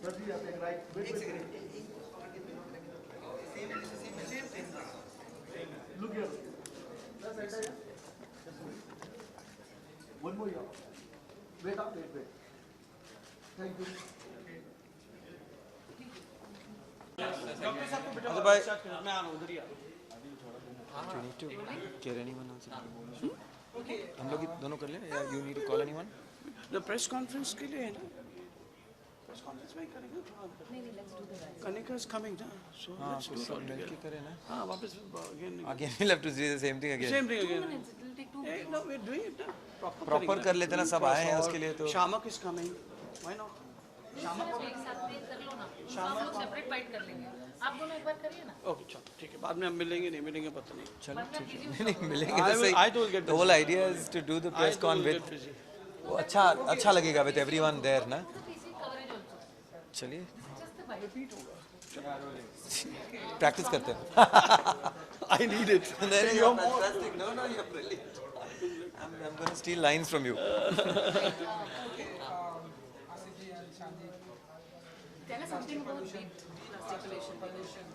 One more year. Wait up, wait. Thank you. Doctor साहब को बेटा मैं आ रहा हूँ उधर ही आ रहा हूँ। Do you need to get anyone else? हम लोग दोनों कर लें या you need to call anyone? The press conference के लिए है ना? Press conference में ही करेंगे थोड़ा। नहीं, let's do the rest. Kanika is coming ना, so let's do it all together. मिलके करें ना? हाँ, वापस Again we'll have to do the same thing again. Same thing again. 2 minutes, it will take 2 minutes. No, we're doing it ना. Proper कर लेते ना, सब आए हैं उसके लिए तो. शामक is coming. Why not? शामक को एक साथ में कर लो ना, हम लोग सेपरेट फाइट कर लेंगे, आप दोनों एक बार करिए ना। ओके चलो ठीक है, बाद में हम मिलेंगे नहीं मिलेंगे पता नहीं। चलो ठीक है, नहीं मिलेंगे तो सही. The whole idea is to do the press con with. वो अच्छा लगेगा with everyone there ना. चलिए. Practice करते हैं. I need it. You're fantastic. No, you're brilliant. I'm going to steal lines from you. Tell us something about weight plastic pollution.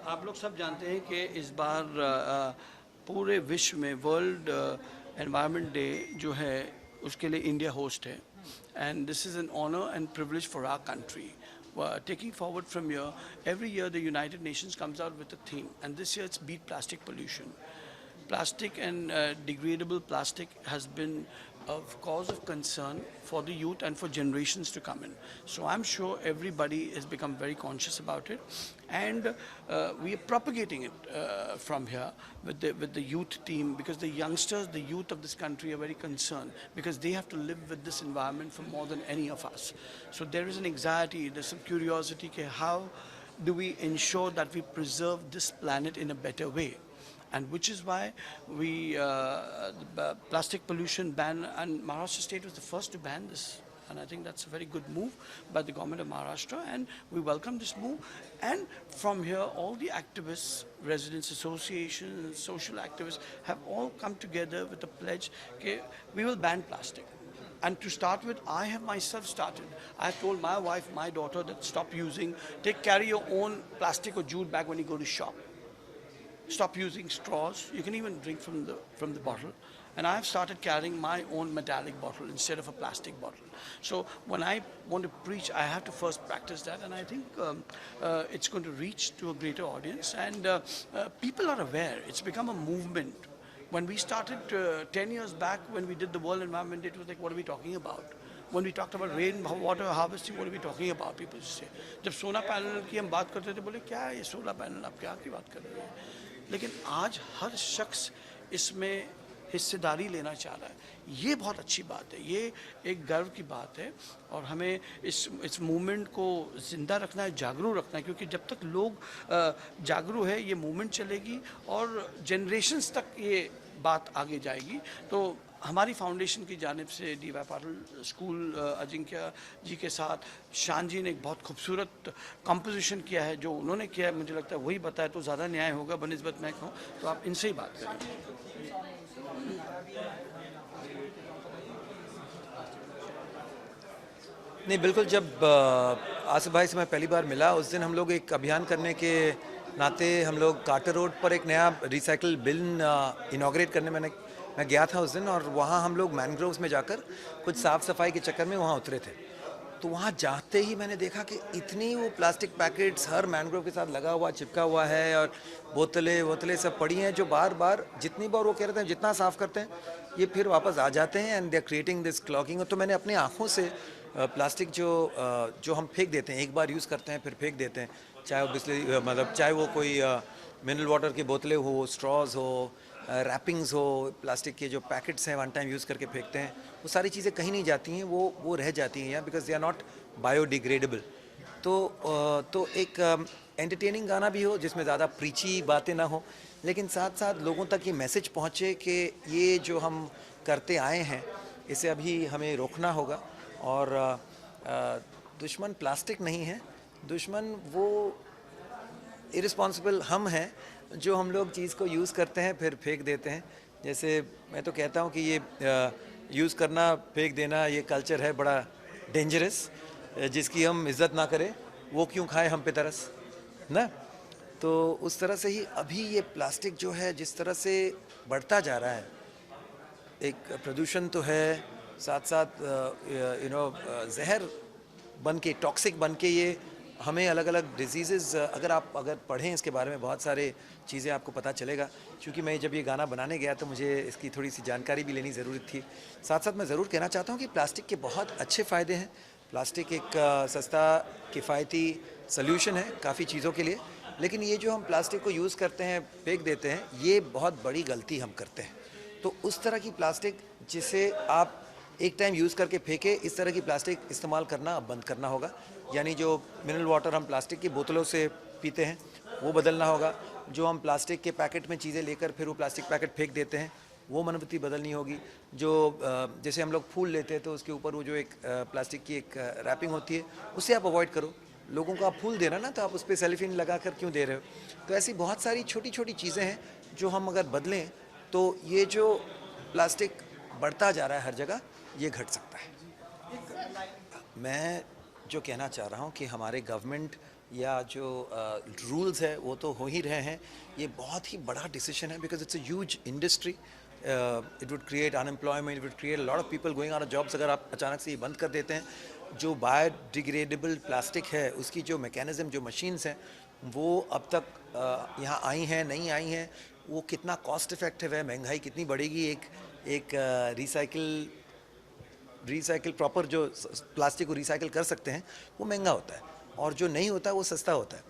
आप लोग सब जानते हैं कि इस बार पूरे विश्व में वर्ल्ड एनवायरनमेंट डे जो है उसके लिए इंडिया होस्ट है and this is an honour and privilege for our country. Taking forward from here, every year the United Nations comes out with a theme, and this year it's beat plastic pollution. Plastic and degradable plastic has been of cause of concern for the youth and for generations to come in. So I'm sure everybody has become very conscious about it, and we are propagating it from here with the youth team, because the youngsters, the youth of this country are very concerned because they have to live with this environment for more than any of us. So there is an anxiety, there's some curiosity, how do we ensure that we preserve this planet in a better way? And which is why we plastic pollution ban, and Maharashtra state was the first to ban this, and I think that's a very good move by the government of Maharashtra, and we welcome this move. And from here all the activists, residents associations, social activists have all come together with a pledge that we will ban plastic. And to start with, I have myself started. I have told my wife, my daughter that stop using, carry your own plastic or jute bag when you go to shop. Stop using straws. You can even drink from the bottle. And I have started carrying my own metallic bottle instead of a plastic bottle. So when I want to preach, I have to first practice that, and I think it's going to reach to a greater audience. And people are aware. It's become a movement. When we started 10 years back, when we did the World Environment Day, it was like, what are we talking about? When we talked about rain water harvesting, what are we talking about? People say. जब solar panel की हम बात करते थे, बोले क्या है ये सोलर पैनल, आप क्या की बात कर रहे हैं? लेकिन आज हर शख्स इसमें हिस्सेदारी लेना चाह रहा है. ये बहुत अच्छी बात है, ये एक गर्व की बात है, और हमें इस मूवमेंट को ज़िंदा रखना है, जागरूक रखना है, क्योंकि जब तक लोग जागरूक है ये मूवमेंट चलेगी और जनरेशन्स तक ये बात आगे जाएगी. तो हमारी फाउंडेशन की जानिब से D.Y. पाटिल स्कूल अजिंक्य जी के साथ शान जी ने एक बहुत खूबसूरत कंपोजिशन किया है. जो उन्होंने किया है मुझे लगता है वही बताए तो ज़्यादा न्याय होगा बनिस्बत मैं कहूँ, तो आप इनसे ही बात करें. नहीं बिल्कुल, जब आसिफ भाई से मैं पहली बार मिला उस दिन हम लोग एक अभियान करने के नाते हम लोग कार्टर रोड पर एक नया रिसाइकल बिन इनॉग्रेट करने मैं गया था उस दिन, और वहाँ हम लोग मैनग्रोव्स में जाकर कुछ साफ़ सफाई के चक्कर में वहाँ उतरे थे. तो वहाँ जाते ही मैंने देखा कि इतनी वो प्लास्टिक पैकेट्स हर मैनग्रोव के साथ लगा हुआ चिपका हुआ है, और बोतलें सब पड़ी हैं जो बार बार जितनी बार वो कह रहे थे जितना साफ़ करते हैं ये फिर वापस आ जाते हैं, and they are creating this clogging. तो मैंने अपनी आँखों से प्लास्टिक जो हम फेंक देते हैं, एक बार यूज़ करते हैं फिर फेंक देते हैं, चाहे वो बिस्लरी मतलब चाहे वो कोई मिनरल वाटर की बोतलें हो, स्ट्रॉज हो, रैपिंग्स हो, प्लास्टिक के जो पैकेट्स हैं वन टाइम यूज़ करके फेंकते हैं, वो सारी चीज़ें कहीं नहीं जाती हैं, वो रह जाती हैं यहाँ, because they are not biodegradable. तो एक एंटरटेनिंग गाना भी हो जिसमें ज़्यादा प्रीची बातें ना हो, लेकिन साथ साथ लोगों तक ये मैसेज पहुँचे कि ये जो हम करते आए हैं इसे अभी हमें रोकना होगा. और दुश्मन प्लास्टिक नहीं है, दुश्मन वो इरिस्पॉन्सिबल हम हैं जो हम लोग चीज़ को यूज़ करते हैं फिर फेंक देते हैं. जैसे मैं तो कहता हूँ कि यूज़ करना, फेंक देना, ये कल्चर है बड़ा डेंजरस, जिसकी हम इज्जत ना करें वो क्यों खाए हम पे तरस ना। तो उस तरह से ही अभी ये प्लास्टिक जो है जिस तरह से बढ़ता जा रहा है, एक प्रदूषण तो है, साथ साथ जहर बन के, टॉक्सिक बन के ये हमें अलग अलग डिजीज़, अगर पढ़ें इसके बारे में बहुत सारे चीज़ें आपको पता चलेगा। क्योंकि मैं जब ये गाना बनाने गया तो मुझे इसकी थोड़ी सी जानकारी भी लेनी ज़रूरी थी। साथ साथ मैं ज़रूर कहना चाहता हूँ कि प्लास्टिक के बहुत अच्छे फ़ायदे हैं। प्लास्टिक एक सस्ता किफ़ायती सल्यूशन है काफ़ी चीज़ों के लिए, लेकिन ये जो हम प्लास्टिक को यूज़ करते हैं, फेंक देते हैं, ये बहुत बड़ी गलती हम करते हैं। तो उस तरह की प्लास्टिक जिसे आप एक टाइम यूज़ करके फेंके, इस तरह की प्लास्टिक इस्तेमाल करना अब बंद करना होगा। यानी जो मिनरल वाटर हम प्लास्टिक की बोतलों से पीते हैं वो बदलना होगा। जो हम प्लास्टिक के पैकेट में चीज़ें लेकर फिर वो प्लास्टिक पैकेट फेंक देते हैं वो मनोवृत्ति बदलनी होगी। जो जैसे हम लोग फूल लेते हैं तो उसके ऊपर वो जो एक प्लास्टिक की एक रैपिंग होती है, उससे आप अवॉइड करो। लोगों को आप फूल दे रहे हैं ना, तो आप उस पर सेल्फिन लगा कर क्यों दे रहे हो। तो ऐसी बहुत सारी छोटी छोटी चीज़ें हैं जो हम अगर बदलें तो ये जो प्लास्टिक बढ़ता जा रहा है हर जगह, ये घट सकता है। मैं जो कहना चाह रहा हूँ कि हमारे गवर्नमेंट या जो रूल्स है वो तो हो ही रहे हैं। ये बहुत ही बड़ा डिसीजन है because it's a huge industry. It would create unemployment, it would create lot of people going out of jobs अगर आप अचानक से ये बंद कर देते हैं। जो बायोडिग्रेडेबल प्लास्टिक है उसकी जो मैकेनिज़्म, जो मशीन्स हैं वो अब तक यहाँ आई हैं, नहीं आई हैं, वो कितना कॉस्ट इफ़ेक्टिव है, महंगाई कितनी बढ़ेगी। एक रिसाइकिल प्रॉपर जो प्लास्टिक को रिसाइकिल कर सकते हैं वो महंगा होता है, और जो नहीं होता वो सस्ता होता है।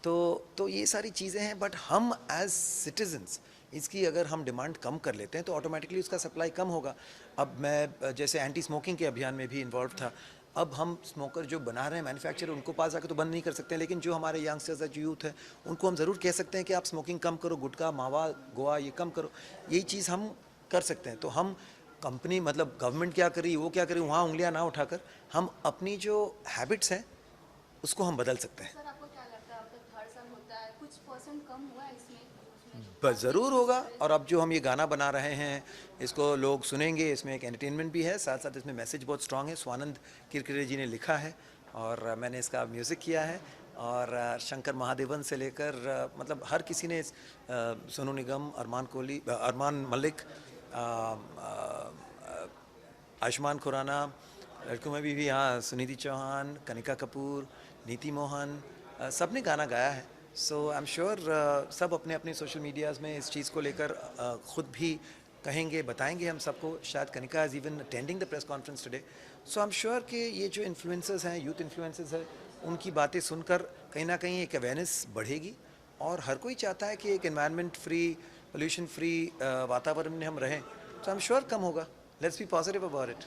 तो ये सारी चीज़ें हैं, बट हम एज सिटीजन्स इसकी अगर हम डिमांड कम कर लेते हैं तो ऑटोमेटिकली उसका सप्लाई कम होगा। अब मैं जैसे एंटी स्मोकिंग के अभियान में भी इन्वॉल्व था। अब हम स्मोकर जो बना रहे हैं मैन्युफैक्चर, उनको पास आकर तो बंद नहीं कर सकते हैं, लेकिन जो हमारे यंगस्टर्स है, जो यूथ है, उनको हम ज़रूर कह सकते हैं कि आप स्मोकिंग कम करो, गुटखा, मावा, गोवा ये कम करो। यही चीज़ हम कर सकते हैं। तो हम कंपनी, मतलब गवर्नमेंट क्या करी, वो क्या करी, वहाँ उंगलियां ना उठाकर हम अपनी जो हैबिट्स हैं उसको हम बदल सकते हैं। सर, आपको क्या लगता है, अब तक हर साल होता है, कुछ % कम हुआ है इसमें? बस ज़रूर होगा। और अब जो हम ये गाना बना रहे हैं इसको लोग सुनेंगे, इसमें एक एंटरटेनमेंट भी है, साथ साथ इसमें मैसेज बहुत स्ट्रांग है। स्वानंद किरकिरे जी ने लिखा है और मैंने इसका म्यूज़िक किया है, और शंकर महादेवन से लेकर मतलब हर किसी ने, सोनू निगम, अरमान मलिक, आयुष्मान खुराना, लड़कों में भी यहाँ सुनिधि चौहान, कनिका कपूर, नीति मोहन, सब ने गाना गाया है। सो आई एम श्योर सब अपने अपने सोशल मीडियाज़ में इस चीज़ को लेकर ख़ुद भी कहेंगे, बताएंगे हम सबको। शायद Kanika is even attending the press conference today. So I am sure कि ये जो इन्फ्लुएंसर्स हैं, यूथ इन्फ्लुएंसर्स हैं, उनकी बातें सुनकर कहीं ना कहीं एक अवेयरनेस बढ़ेगी। और हर कोई चाहता है कि एक एनवायरनमेंट फ्री, पोल्यूशन फ्री वातावरण में हम रहें। तो आई एम श्योर कम होगा। Let's be positive about it.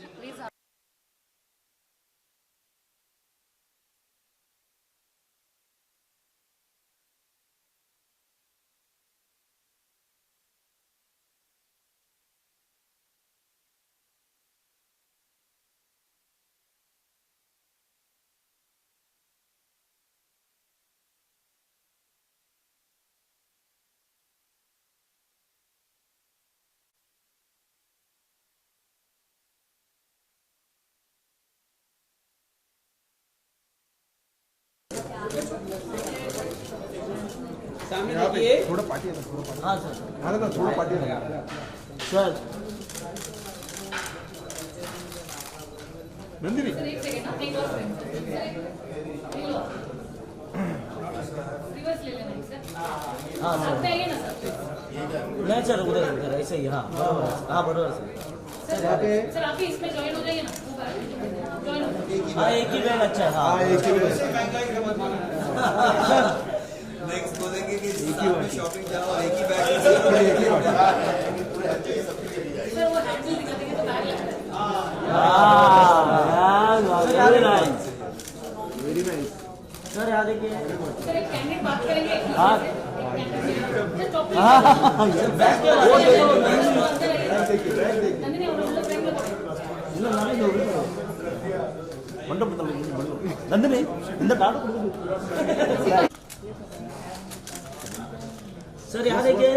थोड़ा पार्टी है, हाँ सर, हाँ ना, थोड़ा पार्टी है सर। नंदिनी एक सेकंड, आप एक और फ्रेंड रिवर्स ले लेना सर। हाँ सर, आप आइए ना सर। नहीं सर, उधर उधर ऐसे ही, हाँ बराबर है, हाँ बराबर सर। सर आप भी इसमें ज्वाइन हो जाइए ना, ज्वाइन हो। हाँ एक ही बैग अच्छा है, हाँ एक ही बैग। नेक्स्ट बोलेंगे कि साथ में शॉपिंग जाओ और एक ही बैग। सर वो हैंडल दिखा देंगे तो बैग लगता है। Very nice sir. यहाँ देखिए सर एक कैंडिडेट बात करेंगे। हाँ सर टॉपिक बैग के नंदिनी और मतलब बैग ಇಲ್ಲ ನಾನೇ ಹೋಗ್ಬೇಕು ಮಂಡ ನಂದಿನಿ ಇಂದ ಟಾಟು ಸರ್ ಯಾರಿಗೆ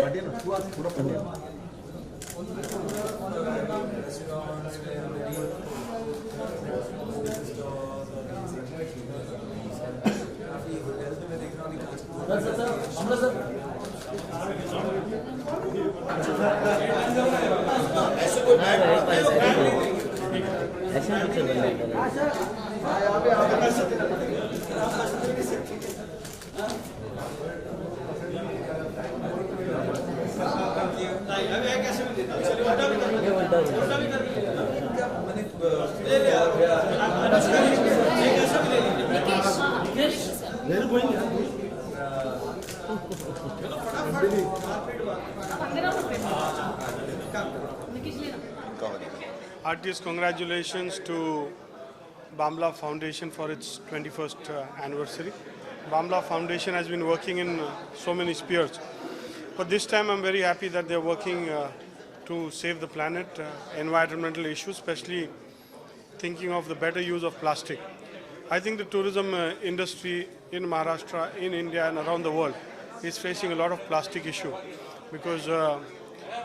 Heartiest congratulations to Bamla Foundation for its 21st anniversary. Bamla Foundation has been working in so many spheres, but this time I'm very happy that they're working to save the planet, environmental issues, especially thinking of the better use of plastic. I think the tourism industry in Maharashtra, in India and around the world is facing a lot of plastic issue because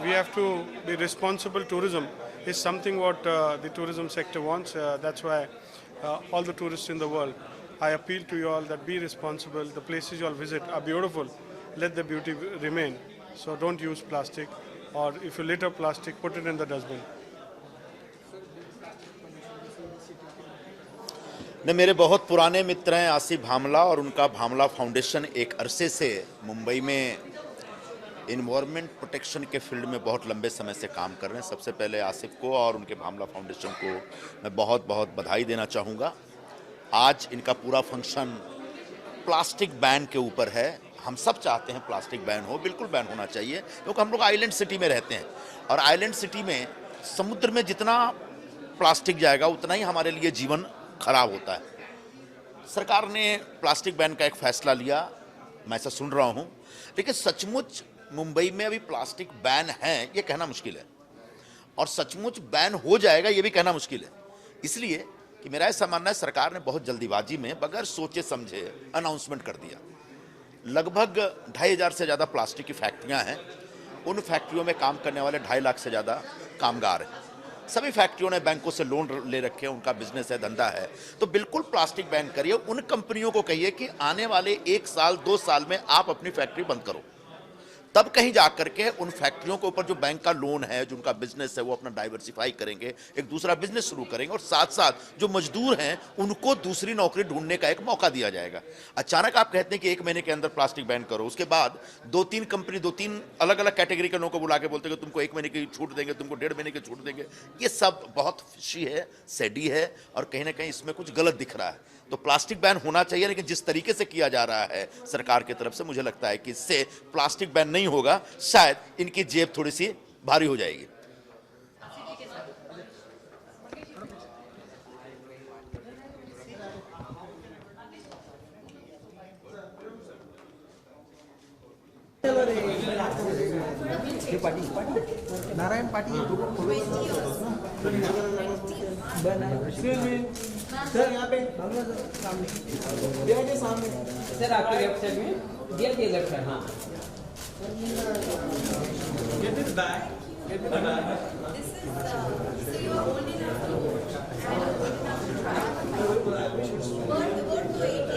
we have to be responsible. Tourism is something what the tourism sector wants. That's why all the tourists in the world, I appeal to you all that be responsible. The places you all visit are beautiful. Let the beauty remain. So don't use plastic, or if you litter plastic, put it in the dustbin. ने मेरे बहुत पुराने मित्र हैं आसिफ भामला और उनका Bhamla foundation एक अरसे से मुंबई में इन्वायरमेंट प्रोटेक्शन के फील्ड में बहुत लंबे समय से काम कर रहे हैं। सबसे पहले आसिफ को और उनके भामला फाउंडेशन को मैं बहुत बहुत बधाई देना चाहूँगा। आज इनका पूरा फंक्शन प्लास्टिक बैन के ऊपर है। हम सब चाहते हैं प्लास्टिक बैन हो, बिल्कुल बैन होना चाहिए, क्योंकि हम लोग आइलैंड सिटी में रहते हैं और आइलैंड सिटी में समुद्र में जितना प्लास्टिक जाएगा उतना ही हमारे लिए जीवन खराब होता है। सरकार ने प्लास्टिक बैन का एक फैसला लिया, मैं ऐसा सुन रहा हूँ, लेकिन सचमुच मुंबई में अभी प्लास्टिक बैन है ये कहना मुश्किल है, और सचमुच बैन हो जाएगा ये भी कहना मुश्किल है। इसलिए कि मेरा ऐसा मानना है सरकार ने बहुत जल्दीबाजी में बगैर सोचे समझे अनाउंसमेंट कर दिया। लगभग 2500 से ज़्यादा प्लास्टिक की फैक्ट्रियाँ हैं। उन फैक्ट्रियों में काम करने वाले 2.5 लाख से ज़्यादा कामगार हैं। सभी फैक्ट्रियों ने बैंकों से लोन ले रखे हैं, उनका बिजनेस है, धंधा है। तो बिल्कुल प्लास्टिक बैन करिए। उन कंपनियों को कहिए कि आने वाले 1 साल 2 साल में आप अपनी फैक्ट्री बंद करो, तब कहीं जा करके उन फैक्ट्रियों के ऊपर जो बैंक का लोन है, जो उनका बिजनेस है, वो अपना डाइवर्सिफाई करेंगे, एक दूसरा बिजनेस शुरू करेंगे, और साथ साथ जो मजदूर हैं उनको दूसरी नौकरी ढूंढने का एक मौका दिया जाएगा। अचानक आप कहते हैं कि 1 महीने के अंदर प्लास्टिक बैन करो, उसके बाद 2-3 कंपनी 2-3 अलग अलग कैटेगरी के लोगों को बुला के बोलते हैं कि तुमको 1 महीने की छूट देंगे, तुमको 1.5 महीने की छूट देंगे। ये सब बहुत फिशी है, सेडी है, और कहीं ना कहीं इसमें कुछ गलत दिख रहा है। तो प्लास्टिक बैन होना चाहिए, लेकिन जिस तरीके से किया जा रहा है सरकार की तरफ से, मुझे लगता है कि इससे प्लास्टिक बैन नहीं होगा, शायद इनकी जेब थोड़ी सी भारी हो जाएगी। नारायण पाटिल सर यहाँ पे सामने सर आपके लेफ्ट साइड में दिया लेफ्ट साइड। हाँ Get this back. Get this back. This is so you are old enough to word to 80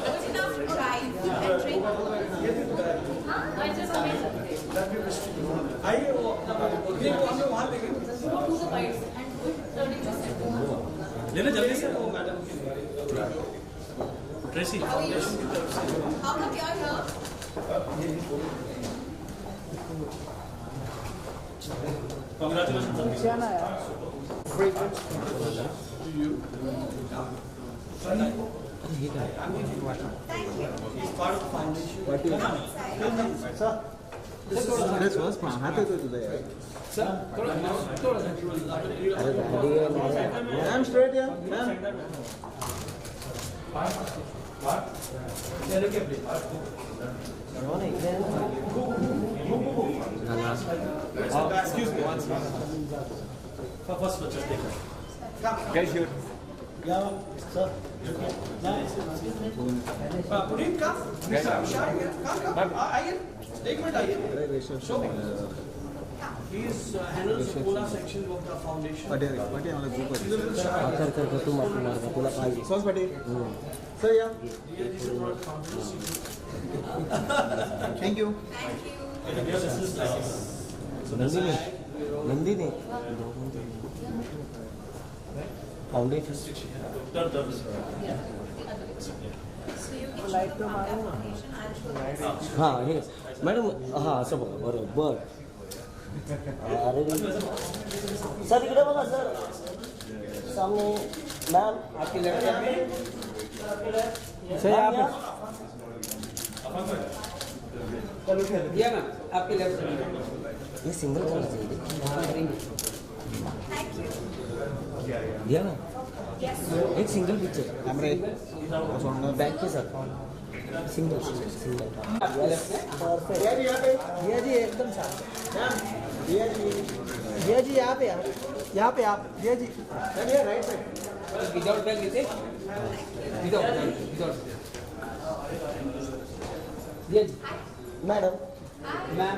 old enough to drive and drink. I just आइए वो हमें वहाँ देंगे। go to the bites and do it 30%. लेना जल्दी से वो madam Tracy How come you are here? This was happy to today. Ma'am, straight here. Ma'am. Excuse me. First, just take it. Guys, here. Yeah, sir. Puneet, come. Come. आइए. एक minute आइए. Show me. He is handles the Pula section of the foundation. Patel वाला group है. कर तुम अपना Pula पाइए. Sons Patel. Sir, yeah. Thank you. Thank you. So Nandini foundation हाँ हे मॅडम हां असं बघा बरोबर अरे सर इकडे बघा सर सामने मैम आपकी लेफ्ट सर आप दिया मैम आपकी लेफ्ट ये सिंगल करना चाहिए दिया मैम एक सिंगल पिक्चर बैक के साथ सिंगल सिंगल भैया जी एकदम साफ भैया जी यहाँ पे आप भैया जी राइट साइड विदाउट बैग लेते विदाउट भैया जी मैडम मैम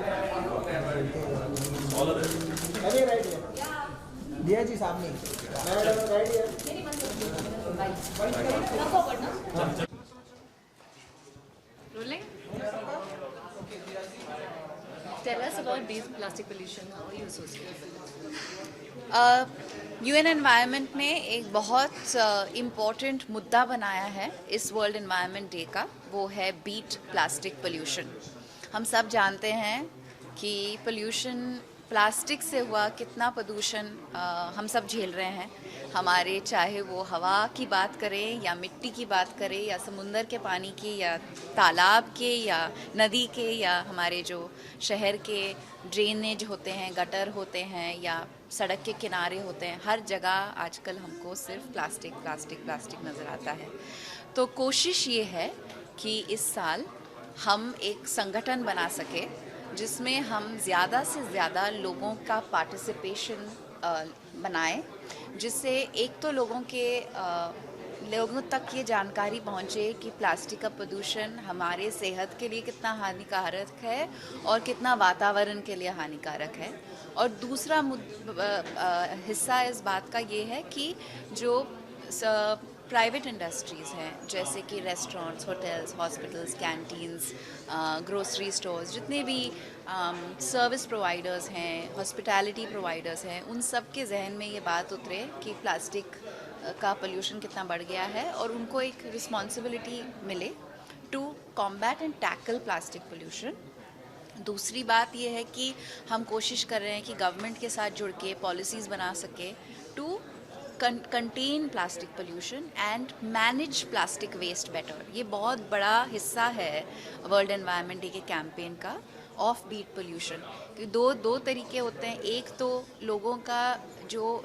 अरे राइट भैया जी सामने madam right Rolling? Tell us about these plastic pollution. How are you associated with it? UN environment ने एक बहुत इम्पॉर्टेंट मुद्दा बनाया है इस वर्ल्ड एनवायरनमेंट डे का, वो है बीट प्लास्टिक पोल्यूशन। हम सब जानते हैं कि पोल्यूशन प्लास्टिक से हुआ कितना प्रदूषण हम सब झेल रहे हैं। हमारे चाहे वो हवा की बात करें या मिट्टी की बात करें या समुंदर के पानी की या तालाब के या नदी के या हमारे जो शहर के ड्रेनेज होते हैं, गटर होते हैं या सड़क के किनारे होते हैं, हर जगह आजकल हमको सिर्फ प्लास्टिक प्लास्टिक प्लास्टिक नज़र आता है। तो कोशिश ये है कि इस साल हम एक संगठन बना सके जिसमें हम ज़्यादा से ज़्यादा लोगों का पार्टिसिपेशन बनाएं, जिससे एक तो लोगों तक ये जानकारी पहुँचे कि प्लास्टिक का प्रदूषण हमारे सेहत के लिए कितना हानिकारक है और कितना वातावरण के लिए हानिकारक है। और दूसरा हिस्सा इस बात का ये है कि जो प्राइवेट इंडस्ट्रीज़ हैं जैसे कि restaurants, hotels, hospitals, canteens, grocery stores, जितने भी सर्विस प्रोवाइडर्स हैं, हॉस्पिटैलिटी प्रोवाइडर्स हैं, उन सब के जहन में ये बात उतरे कि प्लास्टिक का पोल्यूशन कितना बढ़ गया है और उनको एक रिस्पॉन्सिबिलिटी मिले to combat and tackle plastic pollution. दूसरी बात ये है कि हम कोशिश कर रहे हैं कि गवर्नमेंट के साथ जुड़ के पॉलिसीज़ बना सके to contain plastic pollution and manage plastic waste better. ये बहुत बड़ा हिस्सा है वर्ल्ड एनवायरनमेंट डे के कैंपेन का, ऑफ बीट पोल्यूशन। दो तरीके होते हैं, एक तो लोगों का जो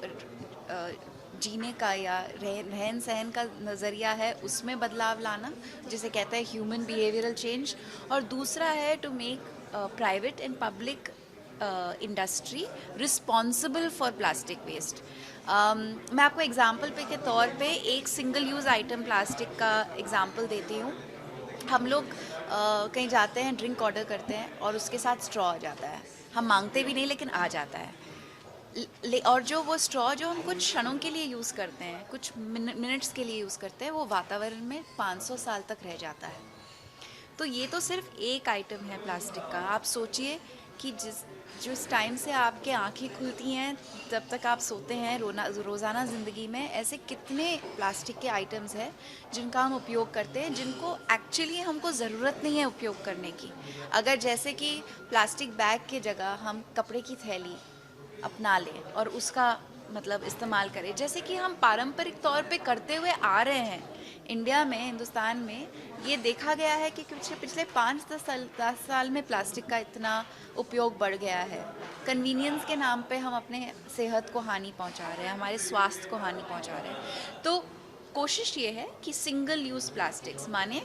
जीने का या रहन सहन का नज़रिया है उसमें बदलाव लाना, जिसे कहते हैं ह्यूमन बिहेवियरल चेंज, और दूसरा है to make private and public industry responsible for plastic waste. मैं आपको एग्जाम्पल के तौर पे एक सिंगल यूज़ आइटम प्लास्टिक का एग्जाम्पल देती हूँ। हम लोग कहीं जाते हैं, ड्रिंक ऑर्डर करते हैं और उसके साथ स्ट्रॉ आ जाता है। हम मांगते भी नहीं लेकिन आ जाता है। और जो वो स्ट्रॉ जो हम कुछ क्षणों के लिए यूज़ करते हैं, कुछ मिनट्स के लिए यूज़ करते हैं, वो वातावरण में 500 साल तक रह जाता है। तो ये तो सिर्फ एक आइटम है प्लास्टिक का। आप सोचिए कि जिस टाइम से आपके आँखें खुलती हैं तब तक आप सोते हैं, रोज़ाना ज़िंदगी में ऐसे कितने प्लास्टिक के आइटम्स हैं जिनका हम उपयोग करते हैं, जिनको एक्चुअली हमको ज़रूरत नहीं है उपयोग करने की। अगर जैसे कि प्लास्टिक बैग की जगह हम कपड़े की थैली अपना लें और उसका मतलब इस्तेमाल करें, जैसे कि हम पारंपरिक तौर पे करते हुए आ रहे हैं। इंडिया में, हिंदुस्तान में ये देखा गया है कि पिछले 5-10 साल में प्लास्टिक का इतना उपयोग बढ़ गया है। कन्वीनियंस के नाम पे हम अपने सेहत को हानि पहुंचा रहे हैं, हमारे स्वास्थ्य को हानि पहुंचा रहे हैं। तो कोशिश ये है कि सिंगल यूज़ प्लास्टिक्स माने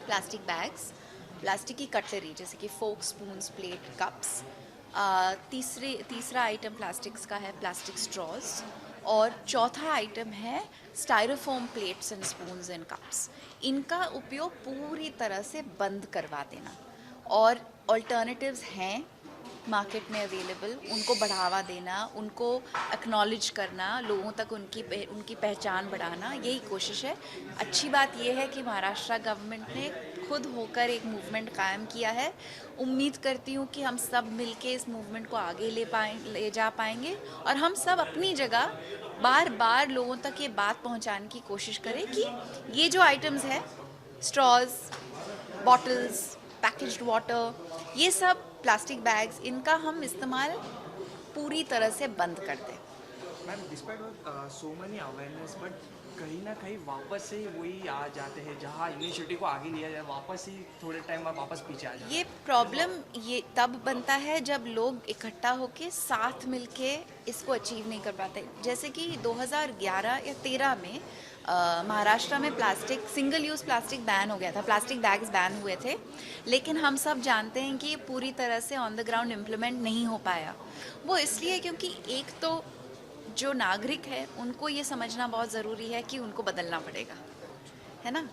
प्लास्टिक बैग्स, प्लास्टिक की कटलरी जैसे कि फोक, स्पून्स, प्लेट, कप्स। तीसरा आइटम प्लास्टिक्स का है प्लास्टिक स्ट्रॉज, और चौथा आइटम है styrofoam plates and spoons and cups. इनका उपयोग पूरी तरह से बंद करवा देना, और अल्टरनेटिव्स हैं मार्केट में अवेलेबल, उनको बढ़ावा देना, उनको एक्नॉलेज करना, लोगों तक उनकी पहचान बढ़ाना, यही कोशिश है। अच्छी बात यह है कि महाराष्ट्र गवर्नमेंट ने खुद होकर एक मूवमेंट कायम किया है। उम्मीद करती हूँ कि हम सब मिलके इस मूवमेंट को आगे ले जा पाएंगे और हम सब अपनी जगह बार बार लोगों तक ये बात पहुँचाने की कोशिश करें कि ये जो आइटम्स है, स्ट्रॉज, बॉटल्स, पैकेज्ड वाटर, ये सब प्लास्टिक बैग्स, इनका हम इस्तेमाल पूरी तरह से बंद कर दें। Ma'am, despite so money awareness, but कहीं ना कहीं वापस से वही आ जाते हैं जहाँ इनिशिएटिव को आगे लिया जाए, वापस ही थोड़े टाइम बाद वापस पीछे आ जाते हैं। ये प्रॉब्लम ये तब बनता है जब लोग इकट्ठा होके साथ मिलके इसको अचीव नहीं कर पाते। जैसे कि 2011 या 13 में महाराष्ट्र में plastic, single use plastic ban हो गया था, प्लास्टिक बैग्स बैन हुए थे, लेकिन हम सब जानते हैं कि ये पूरी तरह से ऑन द ग्राउंड इम्प्लीमेंट नहीं हो पाया। वो इसलिए क्योंकि एक तो जो नागरिक है उनको ये समझना बहुत ज़रूरी है कि उनको बदलना पड़ेगा, है ना।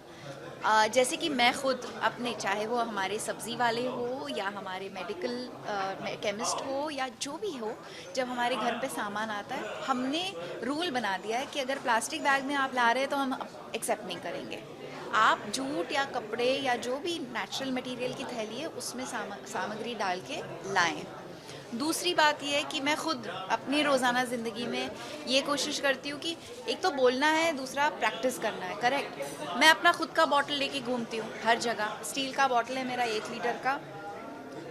जैसे कि मैं खुद अपने, चाहे वो हमारे सब्ज़ी वाले हो या हमारे मेडिकल केमिस्ट हो या जो भी हो, जब हमारे घर पे सामान आता है हमने रूल बना दिया है कि अगर प्लास्टिक बैग में आप ला रहे हैं तो हम एक्सेप्ट नहीं करेंगे। आप जूट या कपड़े या जो भी नेचुरल मटेरियल की थैली है उसमें सामग्री डाल के लाएं। दूसरी बात यह है कि मैं खुद अपनी रोज़ाना ज़िंदगी में ये कोशिश करती हूँ कि एक तो बोलना है, दूसरा प्रैक्टिस करना है। करेक्ट, मैं अपना खुद का बॉटल लेके घूमती हूँ हर जगह। स्टील का बॉटल है मेरा 1 लीटर का।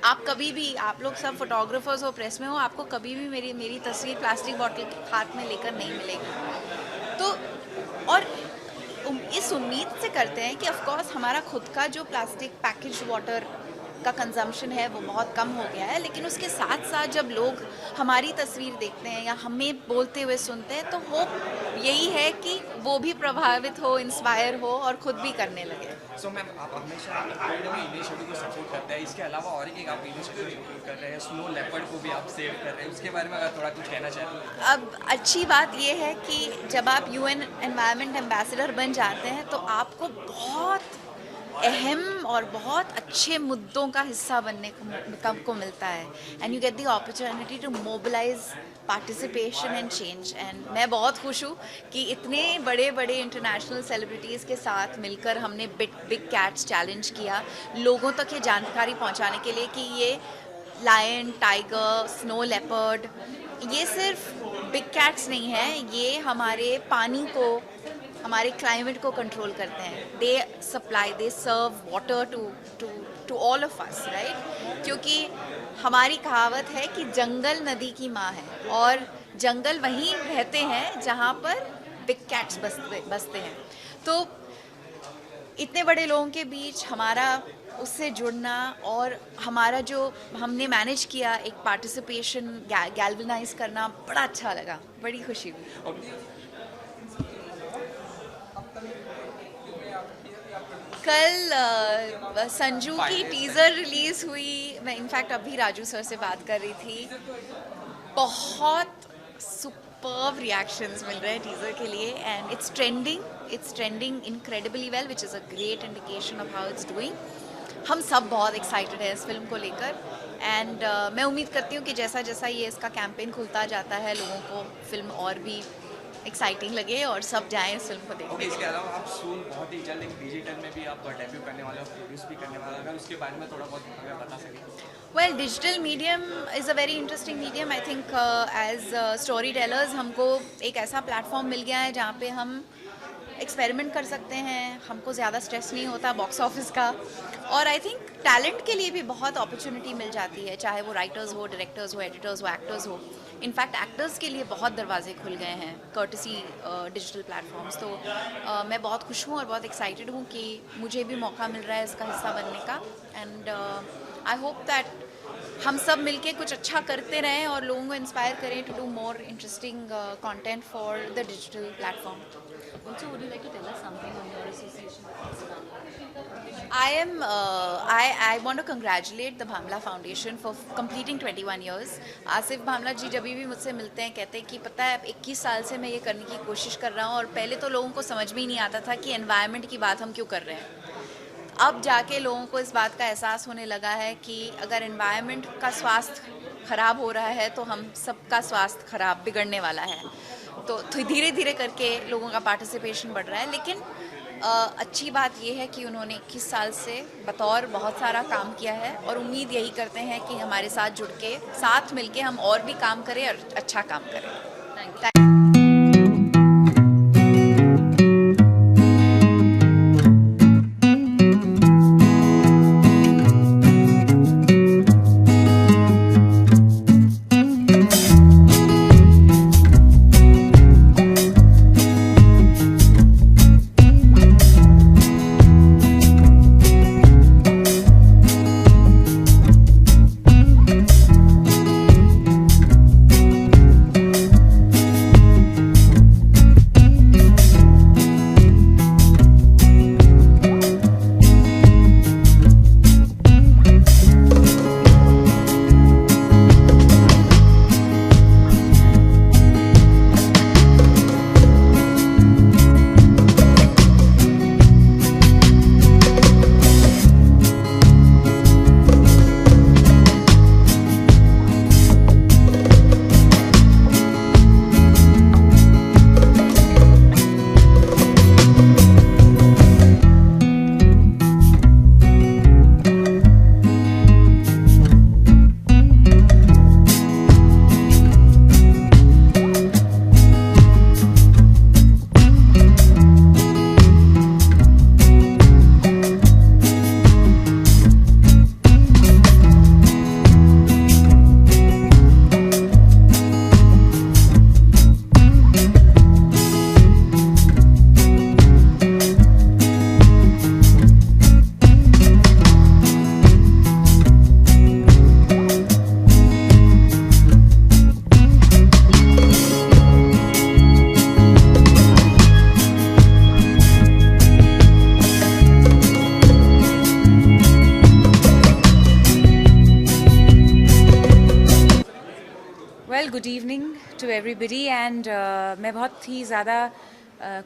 आप कभी भी, आप लोग सब फोटोग्राफर्स हो, प्रेस में हो, आपको कभी भी मेरी तस्वीर प्लास्टिक बॉटल हाथ में लेकर नहीं मिलेगी। तो और इस उम्मीद से करते हैं कि ऑफ कोर्स हमारा खुद का जो प्लास्टिक पैकेज वाटर का कंजम्पशन है वो बहुत कम हो गया है, लेकिन उसके साथ साथ जब लोग हमारी तस्वीर देखते हैं या हमें बोलते हुए सुनते हैं तो होप यही है कि वो भी प्रभावित हो, इंस्पायर हो और खुद भी करने लगे। सो मैम, आप हमेशा इनिशिएटिव को सपोर्ट करते हैं, इसके अलावा और एक आप इनिशिएटिव सपोर्ट कर रहे हैं, स्नो लेपर्ड को भी आप सेव कर रहे हैं, उसके बारे में अगर थोड़ा कुछ कहना चाहें तो। अब अच्छी बात यह है कि जब आप UN एनवायरनमेंट एम्बेसडर बन जाते हैं तो आपको बहुत अहम और बहुत अच्छे मुद्दों का हिस्सा बनने को मिलता है, and you get the opportunity to mobilise participation and change. And मैं बहुत खुश हूँ कि इतने बड़े बड़े इंटरनेशनल सेलिब्रिटीज़ के साथ मिलकर हमने बिग कैट्स चैलेंज किया, लोगों तक ये जानकारी पहुँचाने के लिए कि ये लायन, टाइगर, स्नो लेपर्ड, ये सिर्फ बिग कैट्स नहीं है, ये हमारे पानी को, हमारे क्लाइमेट को कंट्रोल करते हैं। They serve water to all of us, right. क्योंकि हमारी कहावत है कि जंगल नदी की माँ है और जंगल वहीं रहते हैं जहाँ पर बिग कैट्स बसते हैं। तो इतने बड़े लोगों के बीच हमारा उससे जुड़ना और हमारा जो हमने मैनेज किया एक पार्टिसिपेशन गैल्वनाइज करना, बड़ा अच्छा लगा, बड़ी खुशी हुई। कल संजू की टीज़र रिलीज़ हुई। मैं इनफैक्ट अभी राजू सर से बात कर रही थी, बहुत सुपर्ब रिएक्शंस मिल रहे हैं टीज़र के लिए, and it's trending incredibly well, which is a great indication of how it's doing. हम सब बहुत एक्साइटेड हैं इस फिल्म को लेकर, एंड मैं उम्मीद करती हूँ कि जैसा जैसा ये इसका कैंपेन खुलता जाता है लोगों को फिल्म और भी एक्साइटिंग लगे और सब जाएं इस फिल्म को देखने। ओके, इसके अलावा आप सून बहुत ही जल्द एक डिजिटल में भी आप डेब्यू करने वाले हो, प्रोड्यूस भी करने वाले हो, अगर उसके बारे में थोड़ा बहुत अगर बता सकें। Well, digital medium is a very interesting medium. I think as story tellers हमको एक ऐसा प्लेटफॉर्म मिल गया है जहाँ पे हम एक्सपेरिमेंट कर सकते हैं, हमको ज़्यादा स्ट्रेस नहीं होता बॉक्स ऑफिस का, और आई थिंक टैलेंट के लिए भी बहुत अपॉर्चुनिटी मिल जाती है, चाहे वो राइटर्स हो, डायरेक्टर्स हो, एडिटर्स हो, एक्टर्स हो। इनफैक्ट एक्टर्स के लिए बहुत दरवाजे खुल गए हैं कर्टसी डिजिटल प्लेटफॉर्म्स। तो मैं बहुत खुश हूँ और बहुत एक्साइटेड हूँ कि मुझे भी मौका मिल रहा है इसका हिस्सा बनने का, एंड आई होप दैट हम सब मिलके कुछ अच्छा करते रहें और लोगों को इंस्पायर करें to do more interesting content for the digital platform. Also, would you like to tell us something on your association with Bhamla? I want to congratulate the Bhamla Foundation for completing 21 years. Asif Bhamla जी जब भी मुझसे मिलते हैं कहते हैं कि पता है 21 साल से मैं ये करने की कोशिश कर रहा हूँ, और पहले तो लोगों को समझ में ही नहीं आता था कि एनवायरनमेंट की बात हम क्यों कर रहे हैं। अब जाके लोगों को इस बात का एहसास होने लगा है कि अगर एनवायरनमेंट का स्वास्थ्य ख़राब हो रहा है तो हम सबका स्वास्थ्य खराब बिगड़ने वाला है। तो धीरे धीरे करके लोगों का पार्टिसिपेशन बढ़ रहा है, लेकिन अच्छी बात यह है कि उन्होंने 21 साल से बतौर बहुत सारा काम किया है और उम्मीद यही करते हैं कि हमारे साथ जुड़ के साथ मिलके हम और भी काम करें और अच्छा काम करें। Thank you. Good evening to everybody and मैं बहुत ही ज़्यादा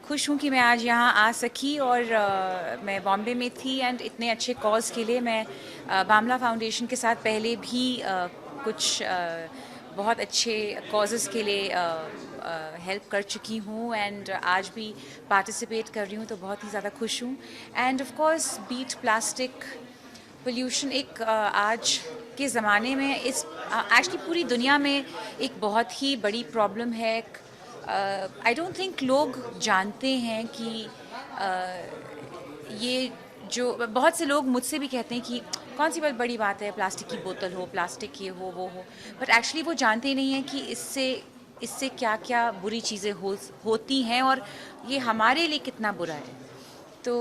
खुश हूँ कि मैं आज यहाँ आ सकी और मैं बॉम्बे में थी एंड इतने अच्छे कॉज के लिए मैं बामला फाउंडेशन के साथ पहले भी कुछ बहुत अच्छे कॉजेज़ के लिए हेल्प कर चुकी हूँ एंड आज भी पार्टिसिपेट कर रही हूँ, तो बहुत ही ज़्यादा खुश हूँ। And of course beat plastic pollution एक आज के ज़माने में इस एक्चुअली पूरी दुनिया में एक बहुत ही बड़ी प्रॉब्लम है। आई डोंट थिंक लोग जानते हैं कि ये जो बहुत से लोग मुझसे भी कहते हैं कि कौन सी बहुत बड़ी बात है, प्लास्टिक की बोतल हो, प्लास्टिक ये हो वो हो, बट एक्चुअली वो जानते ही नहीं हैं कि इससे क्या क्या बुरी चीज़ें होती हैं और ये हमारे लिए कितना बुरा है। तो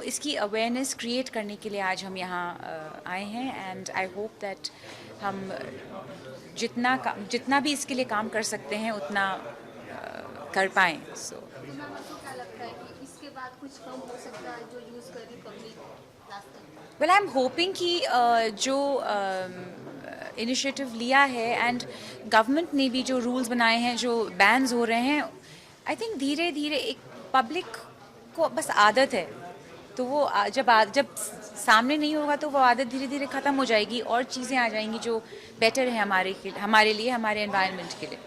इसकी अवेयरनेस क्रिएट करने के लिए आज हम यहाँ आए हैं एंड आई होप दैट हम जितना भी इसके लिए काम कर सकते हैं उतना कर पाएँ। So well I am hoping कि जो इनिशिएटिव लिया है एंड गवर्नमेंट ने भी जो रूल्स बनाए हैं, जो बैन्स हो रहे हैं, आई थिंक धीरे धीरे एक पब्लिक को बस आदत है, तो वो जब सामने नहीं होगा तो वो आदत धीरे धीरे ख़त्म हो जाएगी और चीज़ें आ जाएंगी जो बेटर है हमारे लिए, हमारे एनवायरनमेंट के लिए।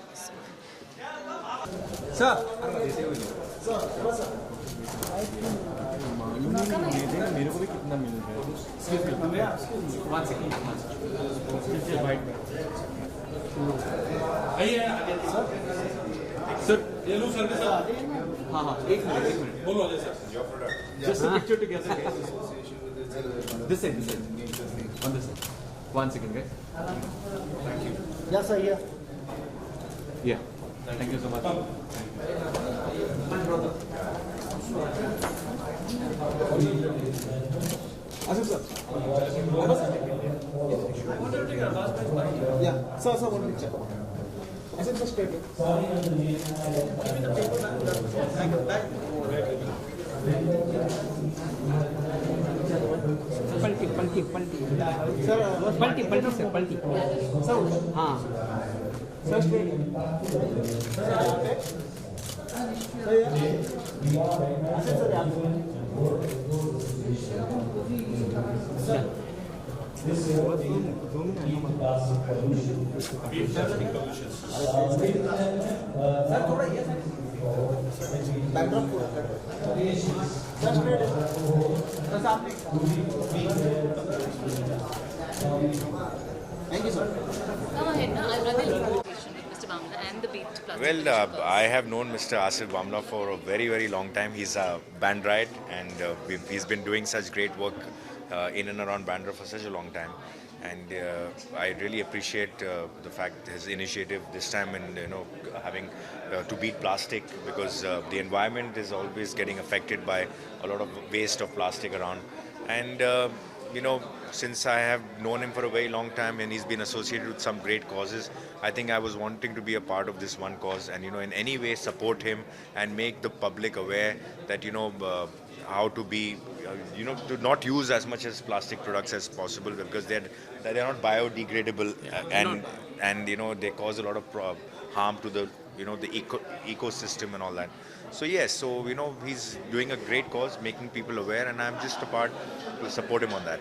मेरे को भी कितना मिल रहा है? हाँ हाँ, एक मिनट बोलो sir. Just a picture together. This side. On this side. 1 second, guys. Thank you. Yes, sir. Yeah. Yeah. Thank you so much. Asif sir. Yeah. Sir, one picture. Asif sir, straight. पलटी sir, पलटी sir, हाँ sir, थोड़ा ये backdrop पूरा कर just ready thank you sir Come ahead, na. I'm running a conversation with Mr. Bamla and the Beat Plastic. Well, I have known Mr. Asif Bamla for a very, very long time. He's a Bandrite, and he's been doing such great work in and around Bandra for such a long time. And I really appreciate the fact his initiative this time in having to beat plastic, because the environment is always getting affected by a lot of waste of plastic around. And since I have known him for a very long time and he's been associated with some great causes, I think I was wanting to be a part of this one cause and in any way support him and make the public aware that how to be to not use as much as plastic products as possible, because they're not biodegradable, and they cause a lot of harm to the the ecosystem and all that. So yes, he's doing a great cause, making people aware, and I'm just a part to support him on that.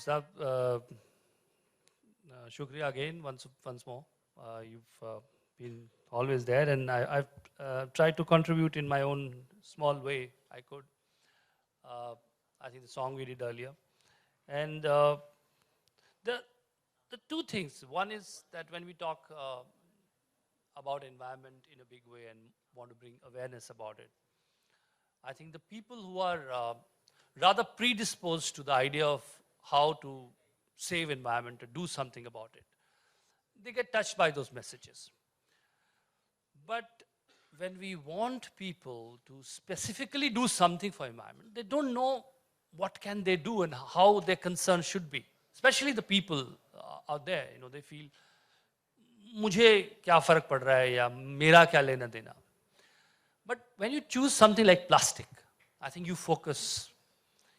Sab, shukriya again once more. You've been always there, and I've tried to contribute in my own small way I could. I think the song we did earlier. And the two things. One is that when we talk about environment in a big way and want to bring awareness about it, I think the people who are rather predisposed to the idea of how to save environment, to do something about it, they get touched by those messages. But when we want people to specifically do something for environment, they don't know what can they do and how their concern should be. Especially the people out there, they feel, मुझे क्या फर्क पड़ रहा है या मेरा क्या लेना देना. But when you choose something like plastic, I think you focus.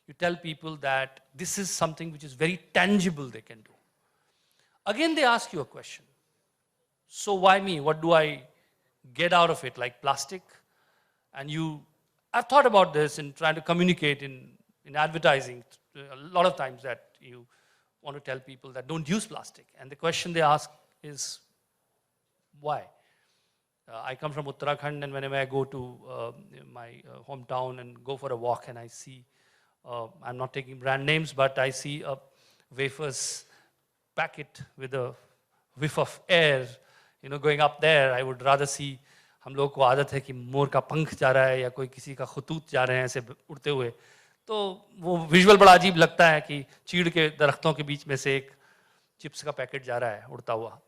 You tell people that this is something which is very tangible they can do. Again, they ask you a question. So why me? What do I get out of it, like plastic? And I've thought about this in trying to communicate in advertising a lot of times, that you want to tell people that don't use plastic. And the question they ask is, why? I come from Uttarakhand, and whenever I go to my hometown and go for a walk and I see, I'm not taking brand names, but I see a wafers packet with a whiff of air, going up there. I would rather see, हम लोग को आदत है कि मोर का पंख जा रहा है या कोई किसी का खतूत जा रहे हैं ऐसे उड़ते हुए, तो वो विजुअल बड़ा अजीब लगता है कि चीड़ के दरख्तों के बीच में से एक चिप्स का पैकेट जा रहा है उड़ता हुआ,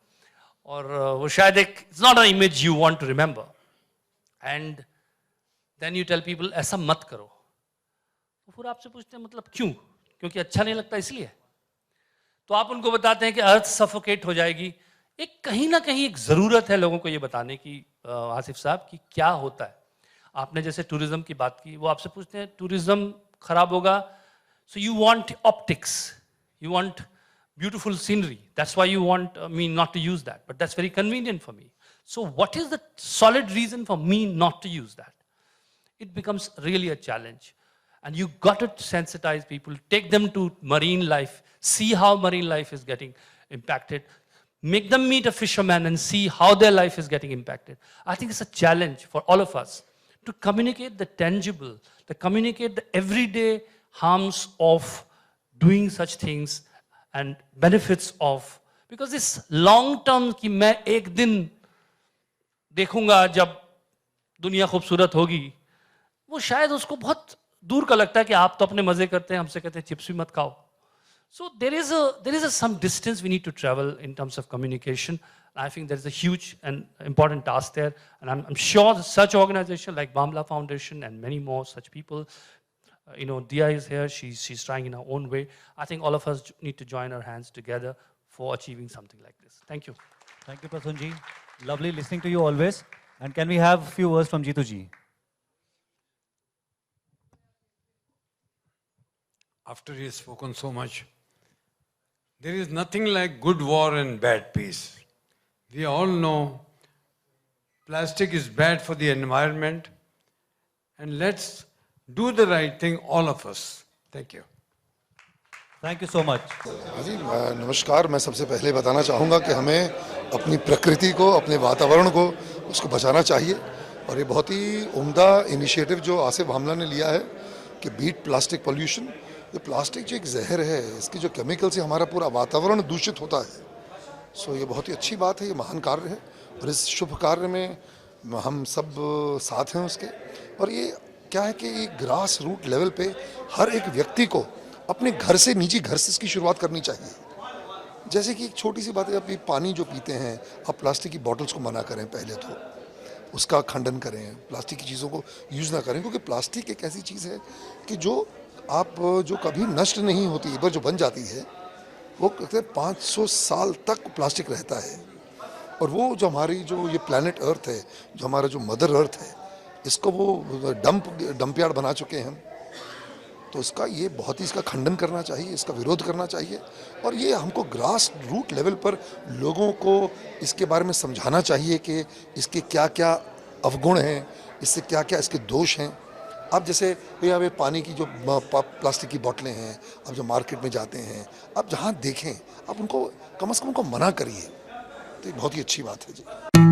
और वो शायद एक, it's not an image you want to remember. And then you tell people ऐसा मत करो. तो फिर आपसे पूछते हैं मतलब क्यों? क्योंकि अच्छा नहीं लगता इसलिए? तो आप उनको बताते हैं कि अर्थ सफोकेट हो जाएगी. एक कहीं ना कहीं एक ज़रूरत है लोगों को ये बताने की, आसिफ साहब, कि क्या होता है. आपने जैसे टूरिज्म की बात की, वो आपसे पूछते हैं टूरिज्म खराब होगा, so you want optics, you want beautiful scenery, that's why you want me not to use that, but that's very convenient for me. So what is the solid reason for me not to use that? It becomes really a challenge. And you got to sensitize people, take them to marine life, see how marine life is getting impacted, make them meet a fisherman and see how their life is getting impacted. I think it's a challenge for all of us to communicate the tangible, to communicate the everyday harms of doing such things and benefits of, because this long term कि मैं एक दिन देखूंगा जब दुनिया खूबसूरत होगी, वो शायद उसको बहुत दूर का लगता है कि आप तो अपने मजे करते हैं, हमसे कहते हैं चिप्स भी मत खाओ. So there is some distance we need to travel in terms of communication. I think there is a huge and important task there, and I'm sure such organizations like Bamla Foundation and many more such people, Dia is here, she's trying in her own way. I think all of us need to join our hands together for achieving something like this. Thank you. Thank you, Prasun ji. Lovely listening to you always. And can we have a few words from Jitu ji? After he has spoken so much, there is nothing like good war and bad peace. We all know plastic is bad for the environment, and let's do the right thing, all of us. Thank you. Thank you so much. जी नमस्कार. मैं सबसे पहले बताना चाहूँगा कि हमें अपनी प्रकृति को, अपने वातावरण को, उसको बचाना चाहिए. और ये बहुत ही उम्दा इनिशिएटिव जो आसिफ भामला ने लिया है कि बीट प्लास्टिक पोल्यूशन. ये प्लास्टिक जो एक जहर है, इसकी जो केमिकल से हमारा पूरा वातावरण दूषित होता है. सो ये बहुत ही अच्छी बात है, ये महान कार्य है, और इस शुभ कार्य में हम सब साथ हैं उसके. और ये क्या है कि ग्रास रूट लेवल पे हर एक व्यक्ति को अपने घर से, निजी घर से इसकी शुरुआत करनी चाहिए. जैसे कि एक छोटी सी बात है, आप पानी जो पीते हैं, आप प्लास्टिक की बॉटल्स को मना करें, पहले तो उसका खंडन करें, प्लास्टिक की चीज़ों को यूज़ ना करें, क्योंकि प्लास्टिक एक ऐसी चीज़ है कि जो कभी नष्ट नहीं होती, एक बार जो बन जाती है वो कहते हैं 500 साल तक प्लास्टिक रहता है. और वो जो हमारी जो ये प्लैनेट अर्थ है, जो हमारा जो मदर अर्थ है, इसको वो डंप यार्ड बना चुके हैं हम. तो इसका ये बहुत ही इसका खंडन करना चाहिए, इसका विरोध करना चाहिए. और ये हमको ग्रास रूट लेवल पर लोगों को इसके बारे में समझाना चाहिए कि इसके क्या क्या अवगुण हैं, इससे क्या क्या इसके दोष हैं. अब जैसे भैया वे पानी की जो प्लास्टिक की बोतलें हैं, अब जो मार्केट में जाते हैं, अब जहाँ देखें आप उनको कम से कम उनको मना करिए, तो ये बहुत ही अच्छी बात है जी।